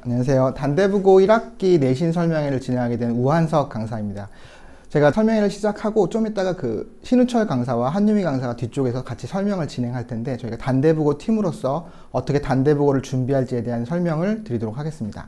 안녕하세요. 단대부고 1학기 내신 설명회를 진행하게 된 우한석 강사입니다. 제가 설명회를 시작하고 좀 이따가 신우철 강사와 한유미 강사가 뒤쪽에서 같이 설명을 진행할 텐데 저희가 단대부고 팀으로서 어떻게 단대부고를 준비할지에 대한 설명을 드리도록 하겠습니다.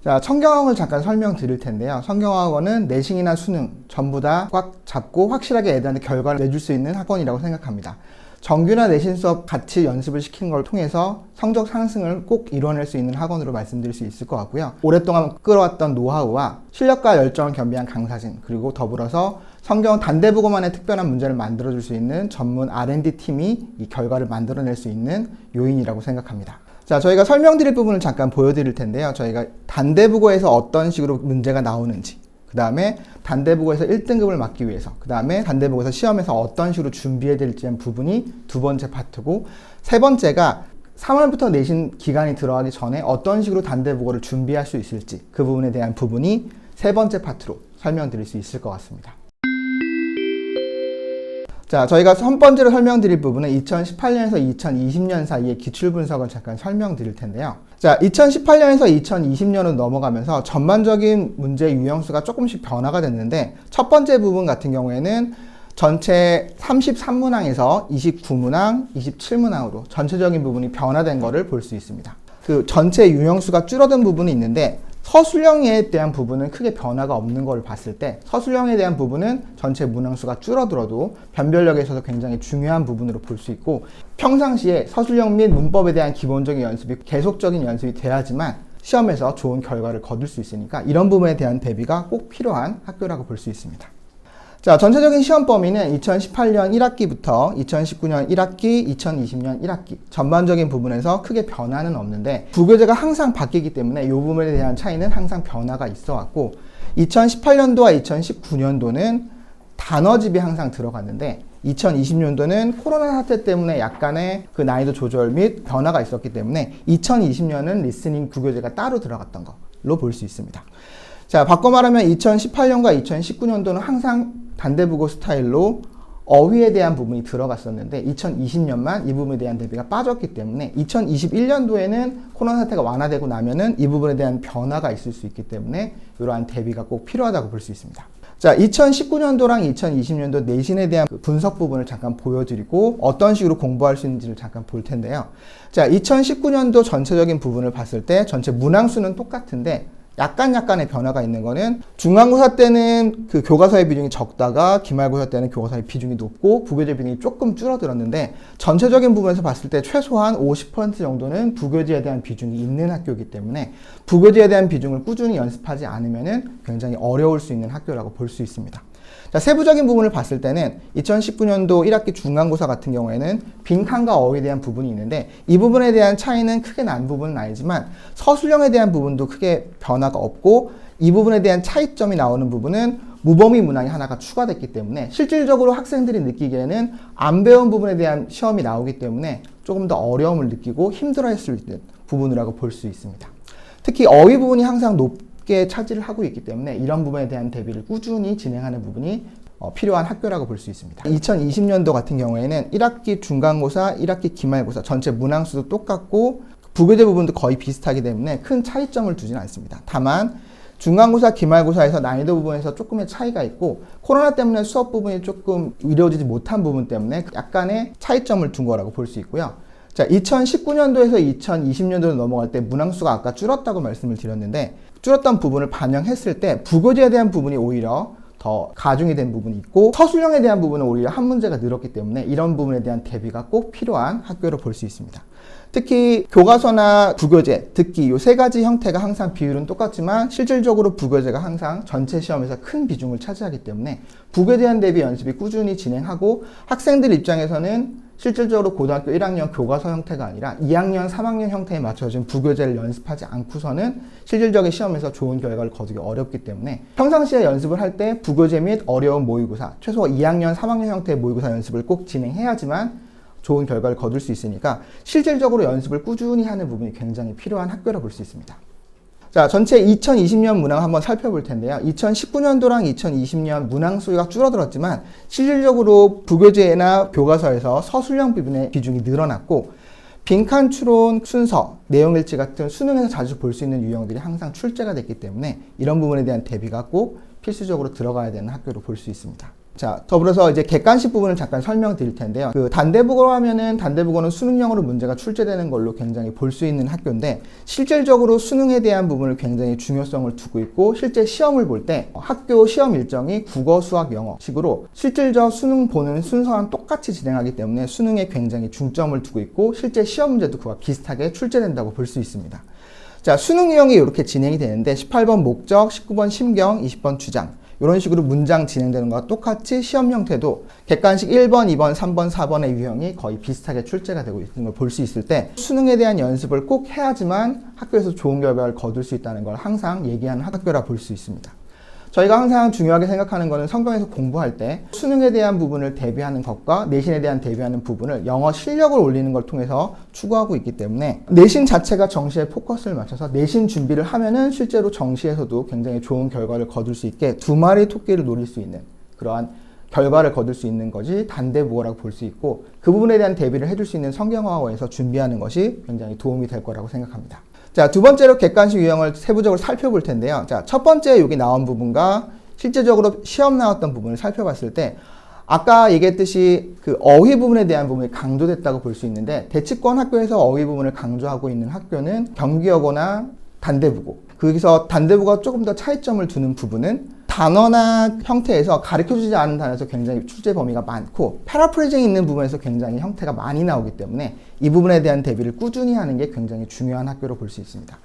자, 청경학을 잠깐 설명드릴 텐데요. 청경학원은 내신이나 수능 전부 다 꽉 잡고 확실하게 애들한테 결과를 내줄 수 있는 학원이라고 생각합니다. 정규나 내신 수업 같이 연습을 시키는 걸 통해서 성적 상승을 꼭 이뤄낼 수 있는 학원으로 말씀드릴 수 있을 것 같고요. 오랫동안 끌어왔던 노하우와 실력과 열정을 겸비한 강사진, 그리고 더불어서 성경 단대부고만의 특별한 문제를 만들어줄 수 있는 전문 R&D 팀이 이 결과를 만들어낼 수 있는 요인이라고 생각합니다. 자, 저희가 설명드릴 부분을 잠깐 보여드릴 텐데요. 저희가 단대부고에서 어떤 식으로 문제가 나오는지, 그 다음에 단대부고에서 1등급을 맞기 위해서, 그 다음에 단대부고에서 시험에서 어떤 식으로 준비해야 될지 한 부분이 두 번째 파트고, 세 번째가 3월부터 내신 기간이 들어가기 전에 어떤 식으로 단대부고를 준비할 수 있을지, 그 부분에 대한 부분이 세 번째 파트로 설명드릴 수 있을 것 같습니다. 자, 저희가 첫 번째로 설명드릴 부분은 2018년에서 2020년 사이의 기출분석을 잠깐 설명드릴 텐데요. 자, 2018년에서 2020년으로 넘어가면서 전반적인 문제 유형수가 조금씩 변화가 됐는데, 첫 번째 부분 같은 경우에는 전체 33문항에서 29문항, 27문항으로 전체적인 부분이 변화된 것을 볼 수 있습니다. 전체 유형수가 줄어든 부분이 있는데, 서술형에 대한 부분은 크게 변화가 없는 걸 봤을 때 서술형에 대한 부분은 전체 문항수가 줄어들어도 변별력에 있어서 굉장히 중요한 부분으로 볼 수 있고, 평상시에 서술형 및 문법에 대한 기본적인 연습이 계속적인 연습이 돼야지만 시험에서 좋은 결과를 거둘 수 있으니까 이런 부분에 대한 대비가 꼭 필요한 학교라고 볼 수 있습니다. 자, 전체적인 시험 범위는 2018년 1학기부터 2019년 1학기, 2020년 1학기 전반적인 부분에서 크게 변화는 없는데, 부교재가 항상 바뀌기 때문에 이 부분에 대한 차이는 항상 변화가 있어 왔고, 2018년도와 2019년도는 단어집이 항상 들어갔는데 2020년도는 코로나 사태 때문에 약간의 난이도 조절 및 변화가 있었기 때문에 2020년은 리스닝 부교재가 따로 들어갔던 걸로 볼 수 있습니다. 자, 바꿔 말하면 2018년과 2019년도는 항상 단대부고 스타일로 어휘에 대한 부분이 들어갔었는데 2020년만 이 부분에 대한 대비가 빠졌기 때문에 2021년도에는 코로나 사태가 완화되고 나면은 이 부분에 대한 변화가 있을 수 있기 때문에 이러한 대비가 꼭 필요하다고 볼 수 있습니다. 자, 2019년도랑 2020년도 내신에 대한 분석 부분을 잠깐 보여드리고 어떤 식으로 공부할 수 있는지를 잠깐 볼 텐데요. 자, 2019년도 전체적인 부분을 봤을 때 전체 문항수는 똑같은데 약간의 변화가 있는 거는 중간고사 때는 교과서의 비중이 적다가 기말고사 때는 교과서의 비중이 높고 부교재 비중이 조금 줄어들었는데, 전체적인 부분에서 봤을 때 최소한 50% 정도는 부교재에 대한 비중이 있는 학교이기 때문에 부교재에 대한 비중을 꾸준히 연습하지 않으면은 굉장히 어려울 수 있는 학교라고 볼 수 있습니다. 자, 세부적인 부분을 봤을 때는 2019년도 1학기 중간고사 같은 경우에는 빈칸과 어휘에 대한 부분이 있는데, 이 부분에 대한 차이는 크게 난 부분은 아니지만 서술형에 대한 부분도 크게 변화가 없고, 이 부분에 대한 차이점이 나오는 부분은 무범위 문항이 하나가 추가됐기 때문에 실질적으로 학생들이 느끼기에는 안 배운 부분에 대한 시험이 나오기 때문에 조금 더 어려움을 느끼고 힘들어할 수 있는 부분이라고 볼 수 있습니다. 특히 어휘 부분이 항상 높게 차지를 하고 있기 때문에 이런 부분에 대한 대비를 꾸준히 진행하는 부분이 필요한 학교라고 볼 수 있습니다. 2020년도 같은 경우에는 1학기 중간고사, 1학기 기말고사 전체 문항수도 똑같고 부교재 부분도 거의 비슷하기 때문에 큰 차이점을 두지는 않습니다. 다만 중간고사, 기말고사에서 난이도 부분에서 조금의 차이가 있고, 코로나 때문에 수업 부분이 조금 이루어지지 못한 부분 때문에 약간의 차이점을 둔 거라고 볼 수 있고요. 자, 2019년도에서 2020년도로 넘어갈 때 문항수가 아까 줄었다고 말씀을 드렸는데, 줄었던 부분을 반영했을 때 부교재에 대한 부분이 오히려 더 가중이 된 부분이 있고, 서술형에 대한 부분은 오히려 한 문제가 늘었기 때문에 이런 부분에 대한 대비가 꼭 필요한 학교로 볼 수 있습니다. 특히 교과서나 부교재, 듣기 이 세 가지 형태가 항상 비율은 똑같지만 실질적으로 부교재가 항상 전체 시험에서 큰 비중을 차지하기 때문에 부교재에 대한 대비 연습이 꾸준히 진행하고, 학생들 입장에서는 실질적으로 고등학교 1학년 교과서 형태가 아니라 2학년, 3학년 형태에 맞춰진 부교재를 연습하지 않고서는 실질적인 시험에서 좋은 결과를 거두기 어렵기 때문에 평상시에 연습을 할 때 부교재 및 어려운 모의고사, 최소 2학년, 3학년 형태의 모의고사 연습을 꼭 진행해야지만 좋은 결과를 거둘 수 있으니까 실질적으로 연습을 꾸준히 하는 부분이 굉장히 필요한 학교라 볼 수 있습니다. 자, 전체 2020년 문항 한번 살펴볼 텐데요. 2019년도랑 2020년 문항 수가 줄어들었지만 실질적으로 부교재나 교과서에서 서술형 부분의 비중이 늘어났고, 빈칸 추론 순서, 내용일지 같은 수능에서 자주 볼 수 있는 유형들이 항상 출제가 됐기 때문에 이런 부분에 대한 대비가 꼭 필수적으로 들어가야 되는 학교로 볼 수 있습니다. 자, 더불어서 이제 객관식 부분을 잠깐 설명드릴 텐데요. 그 단대국어로 하면은 단대국어는 수능형으로 문제가 출제되는 걸로 굉장히 볼 수 있는 학교인데, 실질적으로 수능에 대한 부분을 굉장히 중요성을 두고 있고, 실제 시험을 볼 때 학교 시험 일정이 국어, 수학, 영어 식으로 실질적 수능 보는 순서랑 똑같이 진행하기 때문에 수능에 굉장히 중점을 두고 있고, 실제 시험 문제도 그와 비슷하게 출제된다고 볼 수 있습니다. 자, 수능 유형이 이렇게 진행이 되는데 18번 목적, 19번 심경, 20번 주장, 이런 식으로 문장 진행되는 것과 똑같이 시험 형태도 객관식 1번, 2번, 3번, 4번의 유형이 거의 비슷하게 출제가 되고 있는 걸 볼 수 있을 때, 수능에 대한 연습을 꼭 해야지만 학교에서 좋은 결과를 거둘 수 있다는 걸 항상 얘기하는 학교라 볼 수 있습니다. 저희가 항상 중요하게 생각하는 것은 성경에서 공부할 때 수능에 대한 부분을 대비하는 것과 내신에 대한 대비하는 부분을 영어 실력을 올리는 걸 통해서 추구하고 있기 때문에, 내신 자체가 정시에 포커스를 맞춰서 내신 준비를 하면은 실제로 정시에서도 굉장히 좋은 결과를 거둘 수 있게 두 마리 토끼를 노릴 수 있는 그러한 결과를 거둘 수 있는 것이 단대국어라고 볼 수 있고, 그 부분에 대한 대비를 해줄 수 있는 성경화어에서 준비하는 것이 굉장히 도움이 될 거라고 생각합니다. 자, 두 번째로 객관식 유형을 세부적으로 살펴볼 텐데요. 자, 첫 번째 여기 나온 부분과 실제적으로 시험 나왔던 부분을 살펴봤을 때, 아까 얘기했듯이 그 어휘 부분에 대한 부분이 강조됐다고 볼 수 있는데, 대치권 학교에서 어휘 부분을 강조하고 있는 학교는 경기여고나 단대국어. 거기서 단대국어가 조금 더 차이점을 두는 부분은 단어나 형태에서 가르쳐주지 않은 단어에서 굉장히 출제 범위가 많고, 패러프레이징이 있는 부분에서 굉장히 형태가 많이 나오기 때문에 이 부분에 대한 대비를 꾸준히 하는 게 굉장히 중요한 학교로 볼 수 있습니다.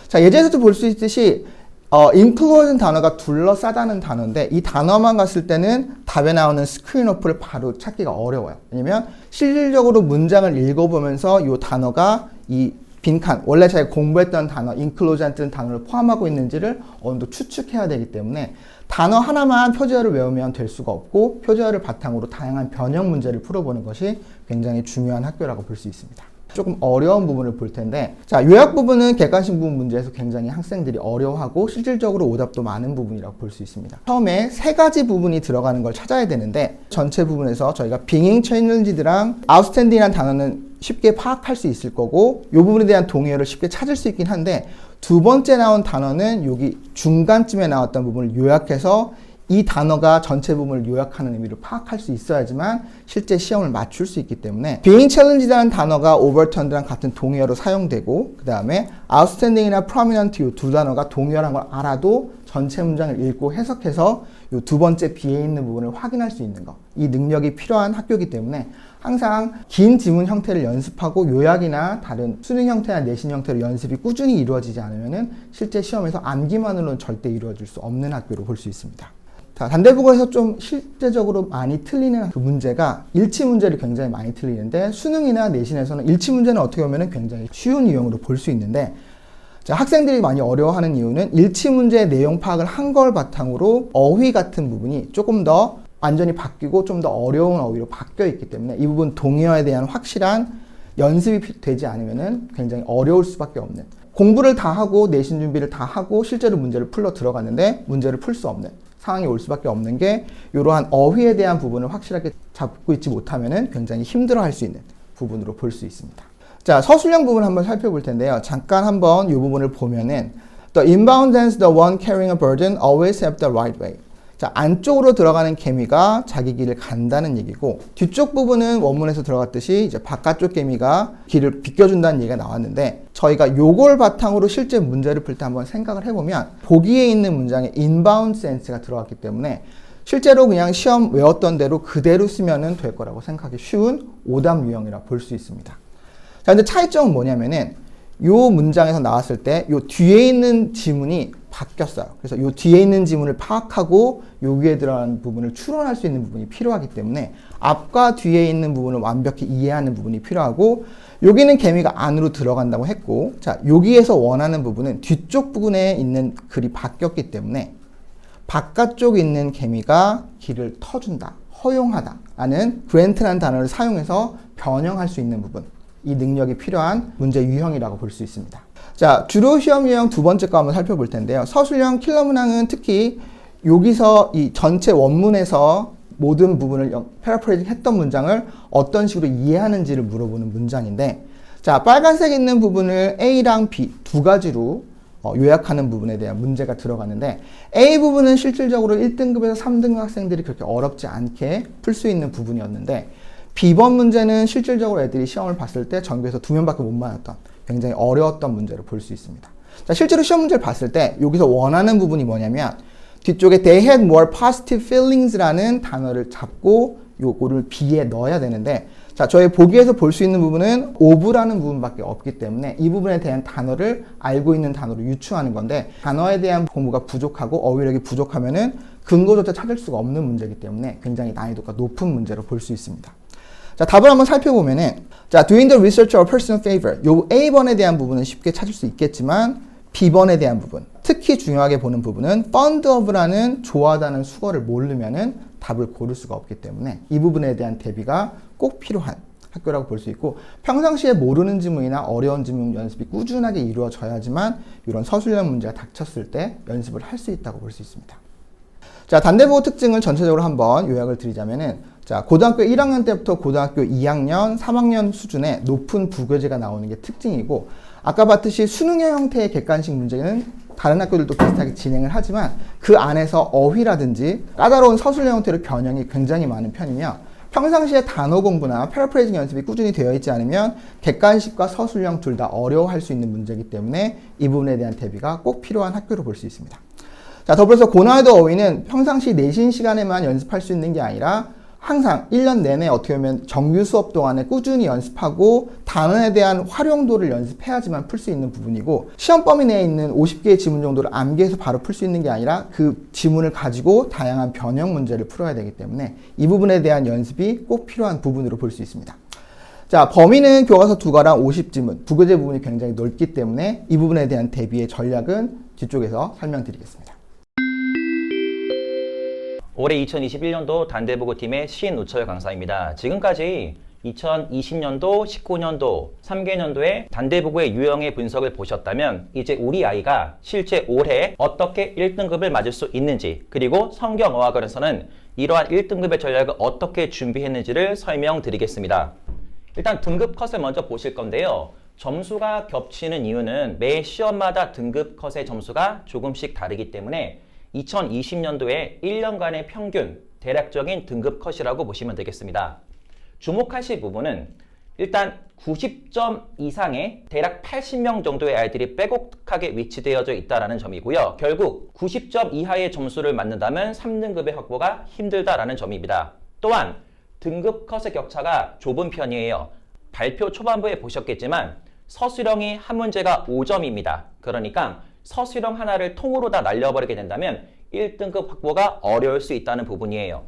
자, 예제에서도 볼 수 있듯이 include는 단어가 둘러싸다는 단어인데, 이 단어만 갔을 때는 답에 나오는 스크린 오프를 바로 찾기가 어려워요. 왜냐면 실질적으로 문장을 읽어보면서 이 단어가 이 빈칸, 원래 제가 공부했던 단어, include라는 단어를 포함하고 있는지를 어느 정도 추측해야 되기 때문에 단어 하나만 표제어를 외우면 될 수가 없고, 표제어를 바탕으로 다양한 변형 문제를 풀어보는 것이 굉장히 중요한 학교라고 볼 수 있습니다. 조금 어려운 부분을 볼 텐데, 자, 요약 부분은 객관식 부분 문제에서 굉장히 학생들이 어려워하고 실질적으로 오답도 많은 부분이라고 볼 수 있습니다. 처음에 세 가지 부분이 들어가는 걸 찾아야 되는데, 전체 부분에서 저희가 being challenged랑 outstanding이라는 단어는 쉽게 파악할 수 있을 거고, 이 부분에 대한 동의어를 쉽게 찾을 수 있긴 한데, 두 번째 나온 단어는 여기 중간쯤에 나왔던 부분을 요약해서 이 단어가 전체 부분을 요약하는 의미로 파악할 수 있어야지만 실제 시험을 맞출 수 있기 때문에, being challenged라는 단어가 overturned랑 같은 동의어로 사용되고, 그 다음에 outstanding이나 prominent 이 두 단어가 동의어라는 걸 알아도 전체 문장을 읽고 해석해서 이 두 번째 B에 있는 부분을 확인할 수 있는 거, 이 능력이 필요한 학교이기 때문에 항상 긴 지문 형태를 연습하고 요약이나 다른 수능 형태나 내신 형태로 연습이 꾸준히 이루어지지 않으면 실제 시험에서 암기만으로는 절대 이루어질 수 없는 학교로 볼 수 있습니다. 자, 단대국어에서 좀 실제적으로 많이 틀리는 그 문제가 일치 문제를 굉장히 많이 틀리는데, 수능이나 내신에서는 일치 문제는 어떻게 보면 굉장히 쉬운 유형으로 볼 수 있는데, 자, 학생들이 많이 어려워하는 이유는 일치 문제의 내용 파악을 한 걸 바탕으로 어휘 같은 부분이 조금 더 완전히 바뀌고 좀 더 어려운 어휘로 바뀌어 있기 때문에, 이 부분 동의어에 대한 확실한 연습이 되지 않으면 굉장히 어려울 수밖에 없는, 공부를 다 하고 내신 준비를 다 하고 실제로 문제를 풀러 들어갔는데 문제를 풀 수 없는 상황이 올 수밖에 없는 게, 이러한 어휘에 대한 부분을 확실하게 잡고 있지 못하면 굉장히 힘들어할 수 있는 부분으로 볼 수 있습니다. 자, 서술형 부분 한번 살펴볼 텐데요. 잠깐 한번 이 부분을 보면은 The inbound and the one carrying a burden always have the right way. 자, 안쪽으로 들어가는 개미가 자기 길을 간다는 얘기고, 뒤쪽 부분은 원문에서 들어갔듯이 이제 바깥쪽 개미가 길을 비껴준다는 얘기가 나왔는데, 저희가 요걸 바탕으로 실제 문제를 풀 때 한번 생각을 해보면, 보기에 있는 문장에 inbound sense가 들어갔기 때문에 실제로 그냥 시험 외웠던 대로 그대로 쓰면 될 거라고 생각하기 쉬운 오답 유형이라 볼 수 있습니다. 자, 근데 차이점은 뭐냐면은, 요 문장에서 나왔을 때 요 뒤에 있는 지문이 바뀌었어요. 그래서 요 뒤에 있는 지문을 파악하고 요 위에 들어가는 부분을 추론할 수 있는 부분이 필요하기 때문에, 앞과 뒤에 있는 부분을 완벽히 이해하는 부분이 필요하고, 여기는 개미가 안으로 들어간다고 했고, 자, 여기에서 원하는 부분은 뒤쪽 부분에 있는 글이 바뀌었기 때문에 바깥쪽에 있는 개미가 길을 터준다, 허용하다 라는 grant라는 단어를 사용해서 변형할 수 있는 부분, 이 능력이 필요한 문제 유형이라고 볼 수 있습니다. 자, 주로 시험 유형 두 번째 거 한번 살펴볼 텐데요. 서술형 킬러 문항은 특히 여기서 이 전체 원문에서 모든 부분을 패러프레이징 했던 문장을 어떤 식으로 이해하는지를 물어보는 문장인데, 자, 빨간색 있는 부분을 A랑 B 두 가지로 요약하는 부분에 대한 문제가 들어가는데 A 부분은 실질적으로 1등급에서 3등급 학생들이 그렇게 어렵지 않게 풀 수 있는 부분이었는데 B번 문제는 실질적으로 애들이 시험을 봤을 때 전교에서 2명밖에 못 맞았던 굉장히 어려웠던 문제로 볼 수 있습니다. 자, 실제로 시험 문제를 봤을 때 여기서 원하는 부분이 뭐냐면 뒤쪽에 they had more positive feelings라는 단어를 잡고 요거를 B에 넣어야 되는데 자, 저희 보기에서 볼 수 있는 부분은 of라는 부분밖에 없기 때문에 이 부분에 대한 단어를 알고 있는 단어로 유추하는 건데 단어에 대한 공부가 부족하고 어휘력이 부족하면은 근거조차 찾을 수가 없는 문제이기 때문에 굉장히 난이도가 높은 문제로 볼 수 있습니다. 자, 답을 한번 살펴보면은 자, doing the research or personal favor 요 A번에 대한 부분은 쉽게 찾을 수 있겠지만 B번에 대한 부분, 특히 중요하게 보는 부분은 fond of라는 좋아하다는 수거를 모르면은 답을 고를 수가 없기 때문에 이 부분에 대한 대비가 꼭 필요한 학교라고 볼 수 있고 평상시에 모르는 지문이나 어려운 지문 연습이 꾸준하게 이루어져야지만 이런 서술형 문제가 닥쳤을 때 연습을 할 수 있다고 볼 수 있습니다. 자, 단대보고 특징을 전체적으로 한번 요약을 드리자면은 자, 고등학교 1학년 때부터 고등학교 2학년, 3학년 수준의 높은 부교재가 나오는 게 특징이고 아까 봤듯이 수능형 형태의 객관식 문제는 다른 학교들도 비슷하게 진행을 하지만 그 안에서 어휘라든지 까다로운 서술형 형태로 변형이 굉장히 많은 편이며 평상시에 단어 공부나 패러프레이징 연습이 꾸준히 되어 있지 않으면 객관식과 서술형 둘 다 어려워할 수 있는 문제이기 때문에 이 부분에 대한 대비가 꼭 필요한 학교로 볼 수 있습니다. 자, 더불어서 고난이도 어휘는 평상시 내신 시간에만 연습할 수 있는 게 아니라 항상 1년 내내 어떻게 보면 정규 수업 동안에 꾸준히 연습하고 단어에 대한 활용도를 연습해야지만 풀 수 있는 부분이고 시험 범위 내에 있는 50개의 지문 정도를 암기해서 바로 풀 수 있는 게 아니라 그 지문을 가지고 다양한 변형 문제를 풀어야 되기 때문에 이 부분에 대한 연습이 꼭 필요한 부분으로 볼 수 있습니다. 자, 범위는 교과서 2과랑 50지문, 부교재 부분이 굉장히 넓기 때문에 이 부분에 대한 대비의 전략은 뒤쪽에서 설명드리겠습니다. 올해 2021년도 단대보고팀의 신우철 강사입니다. 지금까지 2020년도, 19년도, 3개년도의 단대보고의 유형의 분석을 보셨다면 이제 우리 아이가 실제 올해 어떻게 1등급을 맞을 수 있는지 그리고 성경어학원에서는 이러한 1등급의 전략을 어떻게 준비했는지를 설명드리겠습니다. 일단 등급 컷을 먼저 보실 건데요. 점수가 겹치는 이유는 매 시험마다 등급 컷의 점수가 조금씩 다르기 때문에 2020년도에 1년간의 평균, 대략적인 등급 컷이라고 보시면 되겠습니다. 주목하실 부분은 일단 90점 이상의 대략 80명 정도의 아이들이 빼곡하게 위치되어져 있다는 점이고요. 결국 90점 이하의 점수를 맞는다면 3등급의 확보가 힘들다라는 점입니다. 또한 등급 컷의 격차가 좁은 편이에요. 발표 초반부에 보셨겠지만 서술형이 한 문제가 5점입니다. 그러니까 서술형 하나를 통으로 다 날려버리게 된다면 1등급 확보가 어려울 수 있다는 부분이에요.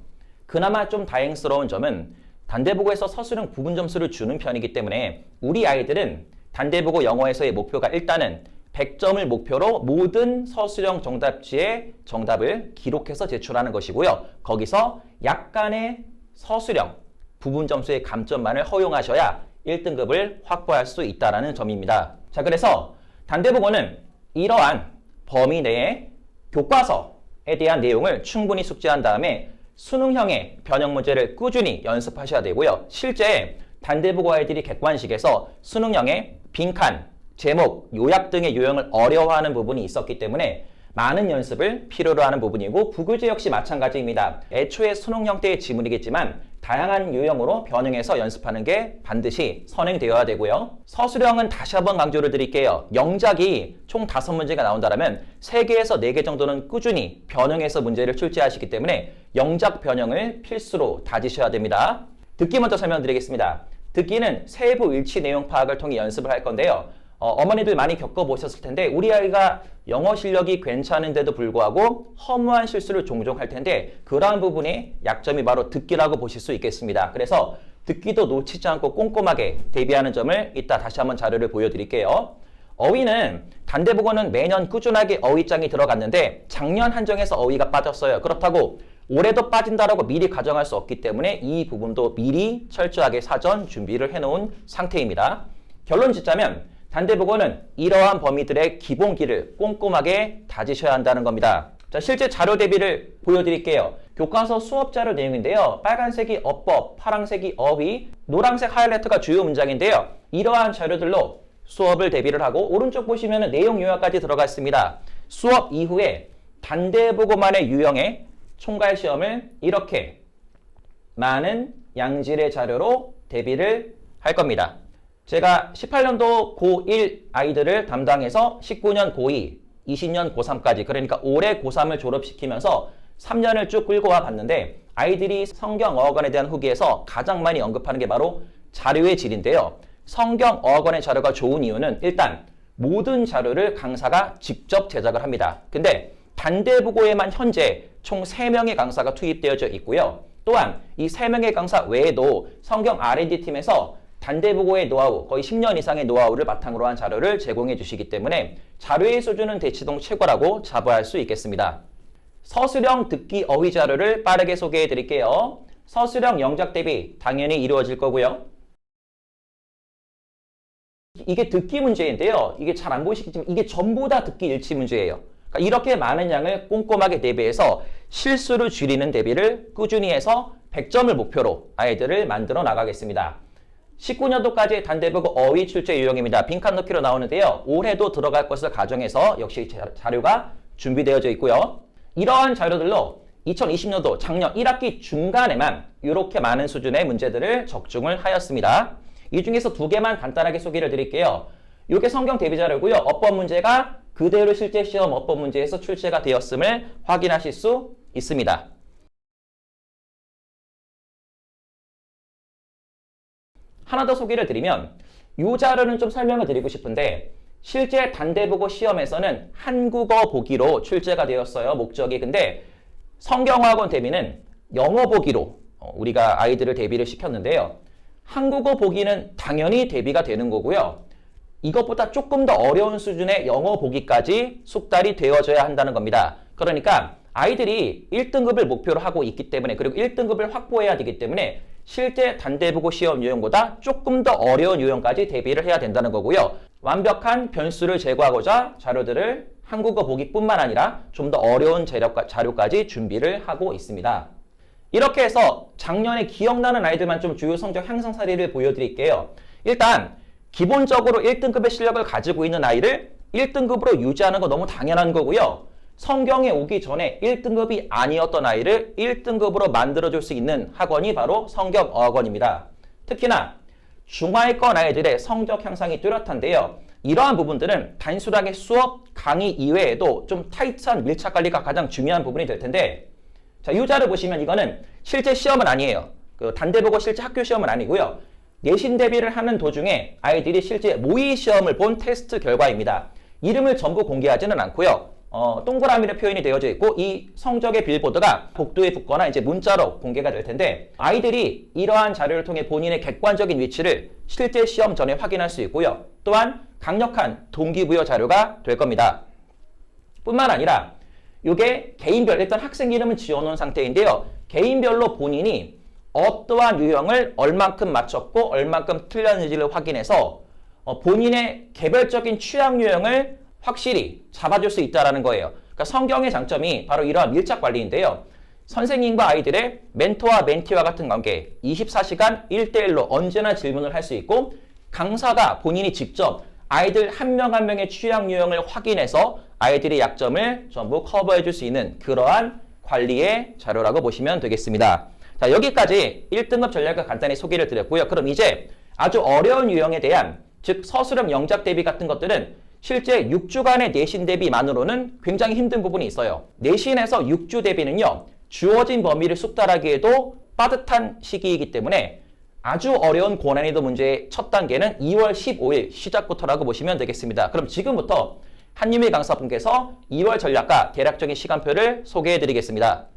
그나마 좀 다행스러운 점은 단대보고에서 서술형 부분 점수를 주는 편이기 때문에 우리 아이들은 단대보고 영어에서의 목표가 일단은 100점을 목표로 모든 서술형 정답지에 정답을 기록해서 제출하는 것이고요. 거기서 약간의 서술형 부분 점수의 감점만을 허용하셔야 1등급을 확보할 수 있다는 점입니다. 자, 그래서 단대보고는 이러한 범위 내에 교과서에 대한 내용을 충분히 숙지한 다음에 수능형의 변형 문제를 꾸준히 연습하셔야 되고요. 실제 단대보고 아이들이 객관식에서 수능형의 빈칸, 제목, 요약 등의 유형을 어려워하는 부분이 있었기 때문에 많은 연습을 필요로 하는 부분이고 부교재 역시 마찬가지입니다. 애초에 수능 형태의 지문이겠지만 다양한 유형으로 변형해서 연습하는 게 반드시 선행되어야 되고요. 서술형은 다시 한번 강조를 드릴게요. 영작이 총 5문제가 나온다면 3개에서 4개 정도는 꾸준히 변형해서 문제를 출제하시기 때문에 영작 변형을 필수로 다지셔야 됩니다. 듣기 먼저 설명드리겠습니다. 듣기는 세부 일치 내용 파악을 통해 연습을 할 건데요. 어머니들 많이 겪어보셨을 텐데 우리 아이가 영어 실력이 괜찮은데도 불구하고 허무한 실수를 종종 할 텐데 그러한 부분이 약점이 바로 듣기라고 보실 수 있겠습니다. 그래서 듣기도 놓치지 않고 꼼꼼하게 대비하는 점을 이따 다시 한번 자료를 보여드릴게요. 어휘는 단대보고는 매년 꾸준하게 어휘장이 들어갔는데 작년 한정해서 어휘가 빠졌어요. 그렇다고 올해도 빠진다라고 미리 가정할 수 없기 때문에 이 부분도 미리 철저하게 사전 준비를 해놓은 상태입니다. 결론 짓자면 단대보고는 이러한 범위들의 기본기를 꼼꼼하게 다지셔야 한다는 겁니다. 자, 실제 자료 대비를 보여드릴게요. 교과서 수업 자료 내용인데요. 빨간색이 어법, 파란색이 어휘, 노란색 하이라이트가 주요 문장인데요. 이러한 자료들로 수업을 대비를 하고 오른쪽 보시면 내용 요약까지 들어가 있습니다. 수업 이후에 단대보고만의 유형의 총괄 시험을 이렇게 많은 양질의 자료로 대비를 할 겁니다. 제가 18년도 고1 아이들을 담당해서 19년 고2, 20년 고3까지 그러니까 올해 고3을 졸업시키면서 3년을 쭉 끌고 와 봤는데 아이들이 성경 어학원에 대한 후기에서 가장 많이 언급하는 게 바로 자료의 질인데요. 성경 어학원의 자료가 좋은 이유는 일단 모든 자료를 강사가 직접 제작을 합니다. 근데 단대보고에만 현재 총 3명의 강사가 투입되어져 있고요. 또한 이 3명의 강사 외에도 성경 R&D 팀에서 단대보고의 노하우, 거의 10년 이상의 노하우를 바탕으로 한 자료를 제공해 주시기 때문에 자료의 수준은 대치동 최고라고 자부할 수 있겠습니다. 서술형 듣기 어휘 자료를 빠르게 소개해 드릴게요. 서술형 영작 대비 당연히 이루어질 거고요. 이게 듣기 문제인데요. 이게 잘 안 보이시겠지만 이게 전부 다 듣기 일치 문제예요. 그러니까 이렇게 많은 양을 꼼꼼하게 대비해서 실수를 줄이는 대비를 꾸준히 해서 100점을 목표로 아이들을 만들어 나가겠습니다. 19년도까지 단대보고 어휘 출제 유형입니다. 빈칸 넣기로 나오는데요. 올해도 들어갈 것을 가정해서 역시 자료가 준비되어져 있고요. 이러한 자료들로 2020년도 작년 1학기 중간에만 이렇게 많은 수준의 문제들을 적중을 하였습니다. 이 중에서 2개만 간단하게 소개를 드릴게요. 이게 성경 대비 자료고요. 어법 문제가 그대로 실제 시험 어법 문제에서 출제가 되었음을 확인하실 수 있습니다. 하나 더 소개를 드리면 이 자료는 좀 설명을 드리고 싶은데 실제 단대보고 시험에서는 한국어 보기로 출제가 되었어요. 목적이. 근데 성경어학원 대비는 영어 보기로 우리가 아이들을 대비를 시켰는데요. 한국어 보기는 당연히 대비가 되는 거고요. 이것보다 조금 더 어려운 수준의 영어 보기까지 숙달이 되어져야 한다는 겁니다. 그러니까 아이들이 1등급을 목표로 하고 있기 때문에 그리고 1등급을 확보해야 되기 때문에 실제 단대보고 시험 유형보다 조금 더 어려운 유형까지 대비를 해야 된다는 거고요. 완벽한 변수를 제거하고자 자료들을 한국어 보기뿐만 아니라 좀 더 어려운 자료까지 준비를 하고 있습니다. 이렇게 해서 작년에 기억나는 아이들만 좀 주요 성적 향상 사례를 보여드릴게요. 일단 기본적으로 1등급의 실력을 가지고 있는 아이를 1등급으로 유지하는 거 너무 당연한 거고요. 성경에 오기 전에 1등급이 아니었던 아이를 1등급으로 만들어줄 수 있는 학원이 바로 성경어학원입니다. 특히나 중하위권 아이들의 성적 향상이 뚜렷한데요. 이러한 부분들은 단순하게 수업, 강의 이외에도 좀 타이트한 밀착 관리가 가장 중요한 부분이 될 텐데 자, 이 자료 보시면 이거는 실제 시험은 아니에요. 그 단대보고 실제 학교 시험은 아니고요. 내신 대비를 하는 도중에 아이들이 실제 모의 시험을 본 테스트 결과입니다. 이름을 전부 공개하지는 않고요. 동그라미로 표현이 되어져 있고 이 성적의 빌보드가 복도에 붙거나 이제 문자로 공개가 될 텐데 아이들이 이러한 자료를 통해 본인의 객관적인 위치를 실제 시험 전에 확인할 수 있고요. 또한 강력한 동기부여 자료가 될 겁니다. 뿐만 아니라 이게 개인별, 일단 학생 이름은 지어놓은 상태인데요. 개인별로 본인이 어떠한 유형을 얼만큼 맞췄고 얼만큼 틀렸는지를 확인해서 본인의 개별적인 취향 유형을 확실히 잡아줄 수 있다는 거예요. 그러니까 성경의 장점이 바로 이러한 밀착 관리인데요. 선생님과 아이들의 멘토와 멘티와 같은 관계, 24시간 1대1로 언제나 질문을 할 수 있고 강사가 본인이 직접 아이들 한 명 한 명의 취향 유형을 확인해서 아이들의 약점을 전부 커버해 줄 수 있는 그러한 관리의 자료라고 보시면 되겠습니다. 자, 여기까지 1등급 전략을 간단히 소개를 드렸고요. 그럼 이제 아주 어려운 유형에 대한 즉 서술형 영작 대비 같은 것들은 실제 6주간의 내신 대비만으로는 굉장히 힘든 부분이 있어요. 내신에서 6주 대비는요. 주어진 범위를 숙달하기에도 빠듯한 시기이기 때문에 아주 어려운 고난이도 문제의 첫 단계는 2월 15일 시작부터라고 보시면 되겠습니다. 그럼 지금부터 한유미 강사분께서 2월 전략과 대략적인 시간표를 소개해 드리겠습니다.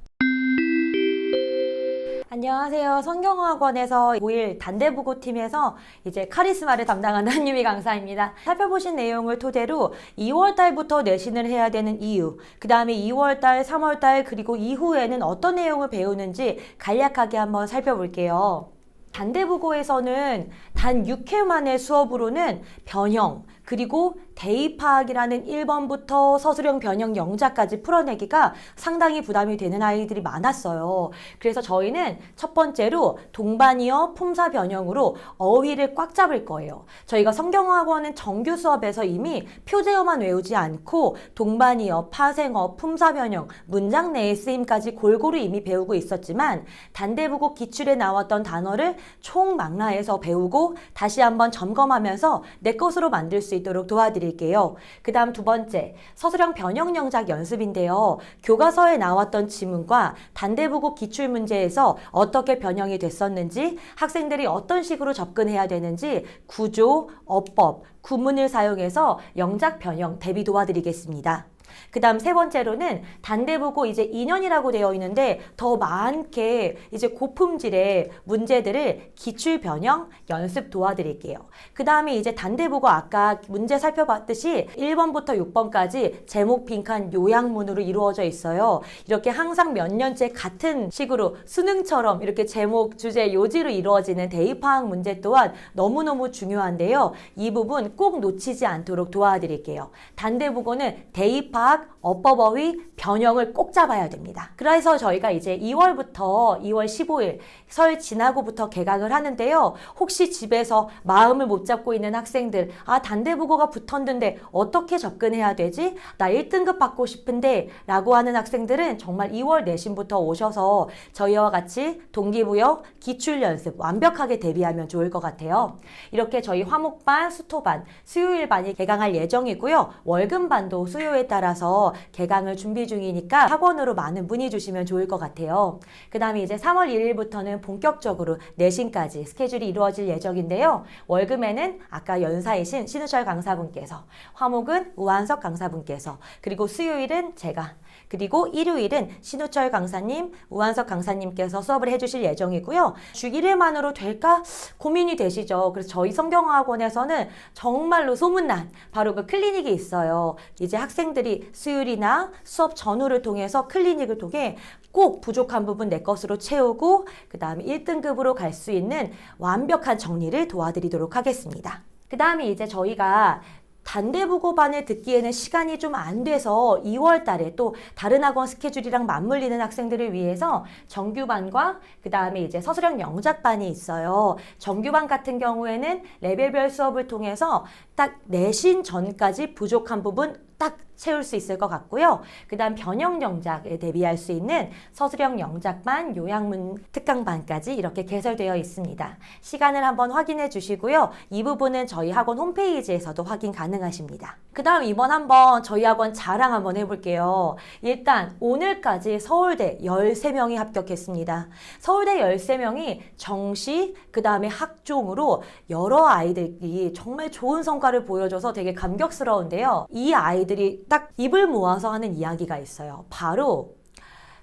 안녕하세요. 성경어학원에서 5일 단대보고팀에서 이제 카리스마를 담당하는 한유미 강사입니다. 살펴보신 내용을 토대로 2월달부터 내신을 해야 되는 이유, 그 다음에 2월달, 3월달, 그리고 이후에는 어떤 내용을 배우는지 간략하게 한번 살펴볼게요. 단대보고에서는 단 6회 만의 수업으로는 변형, 그리고 대입학이라는 1번부터 서술형 변형 영작까지 풀어내기가 상당히 부담이 되는 아이들이 많았어요. 그래서 저희는 첫 번째로 동반이어 품사 변형으로 어휘를 꽉 잡을 거예요. 저희가 성경어학원은 정규 수업에서 이미 표제어만 외우지 않고 동반이어, 파생어, 품사 변형, 문장 내의 쓰임까지 골고루 이미 배우고 있었지만 단대부고 기출에 나왔던 단어를 총망라해서 배우고 다시 한번 점검하면서 내 것으로 만들 수 있도록 도와드릴게요. 그 다음 두 번째, 서술형 변형 영작 연습인데요. 교과서에 나왔던 지문과 단대부고 기출 문제에서 어떻게 변형이 됐었는지, 학생들이 어떤 식으로 접근해야 되는지 구조, 어법, 구문을 사용해서 영작 변형 대비 도와드리겠습니다. 그 다음 세 번째로는 단대부고 이제 2년이라고 되어 있는데 더 많게 이제 고품질의 문제들을 기출 변형 연습 도와드릴게요. 그 다음에 이제 단대부고 아까 문제 살펴봤듯이 1번부터 6번까지 제목 빈칸 요약문으로 이루어져 있어요. 이렇게 항상 몇 년째 같은 식으로 수능처럼 이렇게 제목, 주제, 요지로 이루어지는 대입파악 문제 또한 너무너무 중요한데요. 이 부분 꼭 놓치지 않도록 도와드릴게요. 단대부고는 대입파악, 어법어휘, 변형을 꼭 잡아야 됩니다. 그래서 저희가 이제 2월부터 2월 15일 설 지나고부터 개강을 하는데요. 혹시 집에서 마음을 못 잡고 있는 학생들, 단대부고가 붙었는데 어떻게 접근해야 되지? 나 1등급 받고 싶은데 라고 하는 학생들은 정말 2월 내신부터 오셔서 저희와 같이 동기부여 기출 연습 완벽하게 대비하면 좋을 것 같아요. 이렇게 저희 화목반, 수토반, 수요일반이 개강할 예정이고요. 월금반도 수요에 따라서 개강을 준비 중이니까 학원으로 많은 문의 주시면 좋을 것 같아요. 그 다음에 이제 3월 1일부터는 본격적으로 내신까지 스케줄이 이루어질 예정인데요. 월금에는 아까 연사이신 신우철 강사분께서, 화목은 우한석 강사분께서, 그리고 수요일은 제가, 그리고 일요일은 신우철 강사님, 우한석 강사님께서 수업을 해주실 예정이고요. 주 1회만으로 될까 고민이 되시죠. 그래서 저희 성경학원에서는 정말로 소문난 바로 그 클리닉이 있어요. 이제 학생들이 수요일이나 수업 전후를 통해서 클리닉을 통해 꼭 부족한 부분 내 것으로 채우고 그 다음에 1등급으로 갈 수 있는 완벽한 정리를 도와드리도록 하겠습니다. 그 다음에 이제 저희가 단대부고반을 듣기에는 시간이 좀 안 돼서 2월 달에 또 다른 학원 스케줄이랑 맞물리는 학생들을 위해서 정규반과 그 다음에 이제 서술형 영작반이 있어요. 정규반 같은 경우에는 레벨별 수업을 통해서 딱 내신 전까지 부족한 부분 딱 채울 수 있을 것 같고요. 그 다음 변형 영작에 대비할 수 있는 서술형 영작반, 요약문 특강반까지 이렇게 개설되어 있습니다. 시간을 한번 확인해 주시고요. 이 부분은 저희 학원 홈페이지에서도 확인 가능하십니다. 그 다음 이번 한번 저희 학원 자랑 한번 해볼게요. 일단 오늘까지 서울대 13명이 합격했습니다. 서울대 13명이 정시, 그 다음에 학종으로 여러 아이들이 정말 좋은 성과를 보여줘서 되게 감격스러운데요. 이 아이들이 딱 입을 모아서 하는 이야기가 있어요. 바로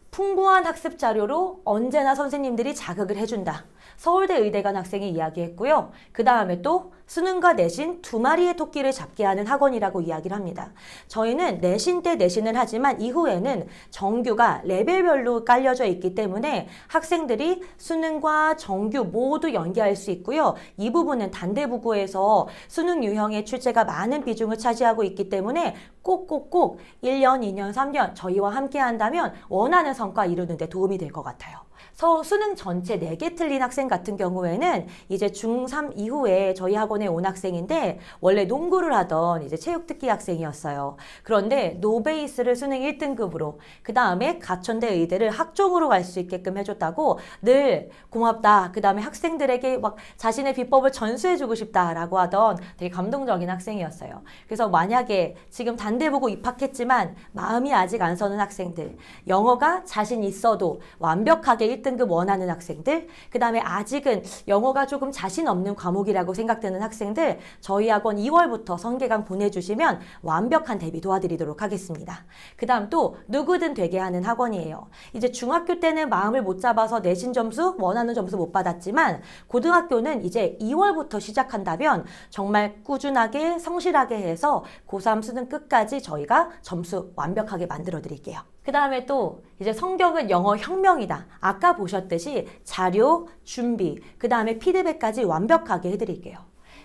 풍부한 학습 자료로 언제나 선생님들이 자극을 해준다. 서울대 의대간 학생이 이야기했고요. 그 다음에 또 수능과 내신 두 마리의 토끼를 잡게 하는 학원이라고 이야기를 합니다. 저희는 내신 때 내신을 하지만 이후에는 정규가 레벨별로 깔려져 있기 때문에 학생들이 수능과 정규 모두 연계할 수 있고요. 이 부분은 단대부고에서 수능 유형의 출제가 많은 비중을 차지하고 있기 때문에 꼭꼭꼭 1년, 2년, 3년 저희와 함께 한다면 원하는 성과 이루는 데 도움이 될 것 같아요. 수능 전체 4개 틀린 학생 같은 경우에는 이제 중3 이후에 저희 학원에 온 학생인데 원래 농구를 하던 이제 체육특기 학생이었어요. 그런데 노베이스를 수능 1등급으로 그 다음에 가천대 의대를 학종으로 갈 수 있게끔 해줬다고 늘 고맙다. 그 다음에 학생들에게 막 자신의 비법을 전수해주고 싶다라고 하던 되게 감동적인 학생이었어요. 그래서 만약에 지금 단대보고 입학했지만 마음이 아직 안 서는 학생들, 영어가 자신 있어도 완벽하게 1등급 원하는 학생들, 그 다음에 아직은 영어가 조금 자신 없는 과목이라고 생각되는 학생들, 저희 학원 2월부터 선개강 보내주시면 완벽한 대비 도와드리도록 하겠습니다. 그 다음 또 누구든 되게 하는 학원이에요. 이제 중학교 때는 마음을 못 잡아서 내신 점수, 원하는 점수 못 받았지만 고등학교는 이제 2월부터 시작한다면 정말 꾸준하게 성실하게 해서 고3 수능 끝까지 저희가 점수 완벽하게 만들어 드릴게요. 그 다음에 또 이제 성경은 영어 혁명이다. 아까 보셨듯이 자료, 준비, 그 다음에 피드백까지 완벽하게 해드릴게요.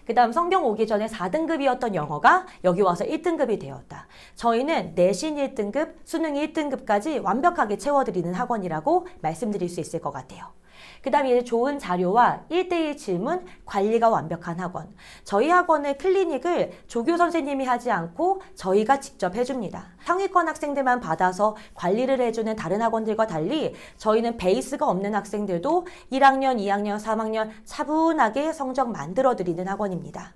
그 다음 성경 오기 전에 4등급이었던 영어가 여기 와서 1등급이 되었다. 저희는 내신 1등급, 수능 1등급까지 완벽하게 채워드리는 학원이라고 말씀드릴 수 있을 것 같아요. 그 다음에 이제 좋은 자료와 1대1 질문, 관리가 완벽한 학원. 저희 학원의 클리닉을 조교 선생님이 하지 않고 저희가 직접 해줍니다. 상위권 학생들만 받아서 관리를 해주는 다른 학원들과 달리 저희는 베이스가 없는 학생들도 1학년, 2학년, 3학년 차분하게 성적 만들어드리는 학원입니다.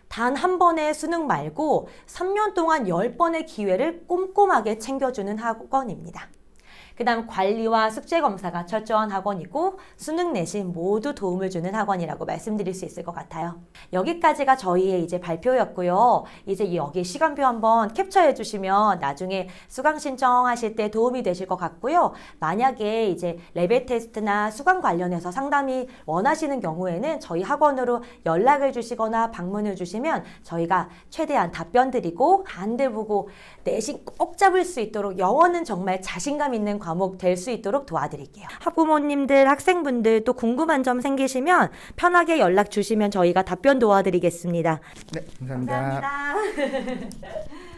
단 한 번의 수능 말고 3년 동안 10번의 기회를 꼼꼼하게 챙겨주는 학원입니다. 그 다음 관리와 숙제 검사가 철저한 학원이고 수능 내신 모두 도움을 주는 학원이라고 말씀드릴 수 있을 것 같아요. 여기까지가 저희의 이제 발표였고요. 이제 여기 시간표 한번 캡처해 주시면 나중에 수강 신청하실 때 도움이 되실 것 같고요. 만약에 이제 레벨 테스트나 수강 관련해서 상담이 원하시는 경우에는 저희 학원으로 연락을 주시거나 방문을 주시면 저희가 최대한 답변 드리고 단대보고 내신 꼭 잡을 수 있도록 영어는 정말 자신감 있는 과목 될 수 있도록 도와드릴게요. 학부모님들, 학생분들 또 궁금한 점 생기시면 편하게 연락 주시면 저희가 답변 도와드리겠습니다. 네, 감사합니다. 감사합니다.